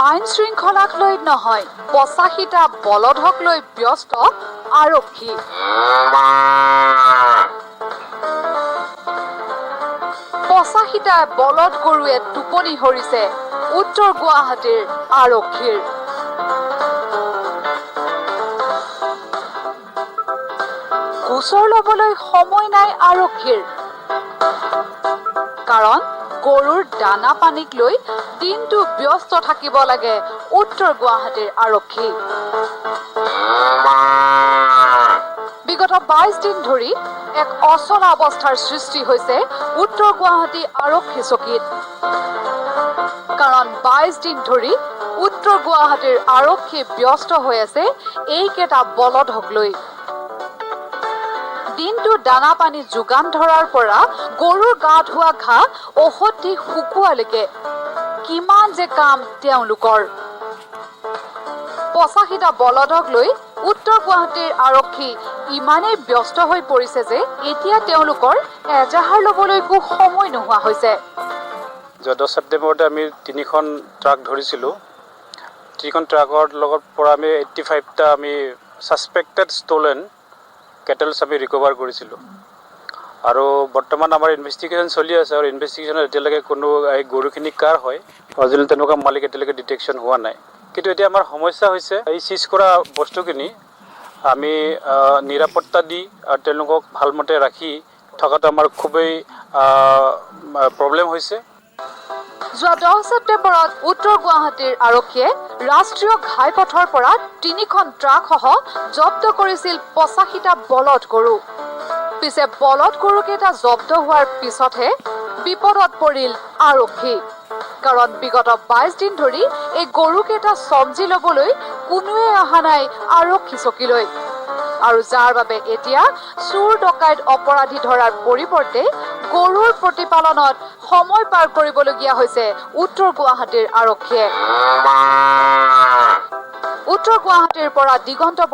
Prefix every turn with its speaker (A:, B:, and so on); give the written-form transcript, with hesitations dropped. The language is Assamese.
A: আইন শৃংখলাক লৈ নহয় ৮৫টা বলধক লৈ ব্যস্ত আৰক্ষী। পঁচাশীটা বলদ গৰুৱে টোপনি ধৰিছে উত্তৰ গুৱাহাটীৰ আৰক্ষীৰ। গোচৰ ল'বলৈ সময় নাই আৰক্ষীৰ, কাৰণ গৰুৰ দানা পানীক লৈ দিনটো ব্যস্ত থাকিব লাগে উত্তৰ গুৱাহাটীৰ আৰক্ষী। বিগত ২২ দিন ধৰি এক অচলা অৱস্থাৰ সৃষ্টি হৈছে উত্তৰ গুৱাহাটী আৰক্ষী চকীত, কাৰণ ২২ দিন ধৰি উত্তৰ গুৱাহাটীৰ আৰক্ষী ব্যস্ত হৈ আছে এইকেইটা বলধক লৈ। দিনটো দানা পানী যোগান ধৰাৰ পৰা গৰুৰ গা ধোৱা ঘাঁহ ঔষধ দি শুকুৱালৈকে কিমান যে কাম তেওঁলোকৰ। ৮৫টা বলধক লৈ উত্তৰ গুৱাহাটীৰ আৰক্ষী ইমানেই ব্যস্ত হৈ পৰিছে যে এতিয়া তেওঁলোকৰ এজাহাৰ ল'বলৈকো সময় নোহোৱা হৈছে।
B: ১৪ ছেপ্টেম্বৰতে আমি ৩খন ট্ৰাক ধৰিছিলোঁ। ৩খন ট্ৰাকৰ লগত পৰা আমি 85টা আমি ছাছপেক্টেড ষ্টলেন কেটেলছ আমি ৰিকভাৰ কৰিছিলোঁ। আৰু বৰ্তমান আমাৰ ইনভেষ্টিগেশ্যন চলি আছে, আৰু ইনভেষ্টিগেশ্যনত এতিয়ালৈকে কোনো এই গৰুখিনি কাৰ হয় অৰিজিনেল তেনেকুৱা মালিক এতিয়ালৈকে ডিটেকশ্যন হোৱা নাই। কিন্তু এতিয়া আমাৰ সমস্যা হৈছে এই চিজ কৰা বস্তুখিনি আমি নিৰাপত্তা দি আৰু তেওঁলোকক ভালমতে ৰাখি থকাটো আমাৰ খুবেই প্ৰব্লেম হৈছে।
A: যোৱা ১০ ছেপ্টেম্বৰত উত্তৰ গুৱাহাটীৰ আৰক্ষীয়ে ৰাষ্ট্ৰীয় ঘাইপথৰ পৰা ৩খন ট্ৰাকসহ জব্দ কৰিছিল ৮৫টা বলদ গৰু। পিছে বলদ গৰুকেইটা জব্দ হোৱাৰ পিছতহে বিপদত পৰিল আৰক্ষী, কাৰণ বিগত ২২ দিন ধৰি এই গৰুকেইটা চম্জি ল'বলৈ কোনোৱে অহা নাই আৰক্ষী চকীলৈ, আৰু যাৰ বাবে এতিয়া চুৰ ডকাইত অপৰাধী ধৰাৰ পৰিৱৰ্তে গৰুৰ প্ৰতিপালনত সময় পাৰ কৰিবলগীয়া হৈছে উত্তৰ গুৱাহাটীৰ আৰক্ষীয়ে। উত্তৰ গুৱাহাটীৰ পৰা দিগন্ত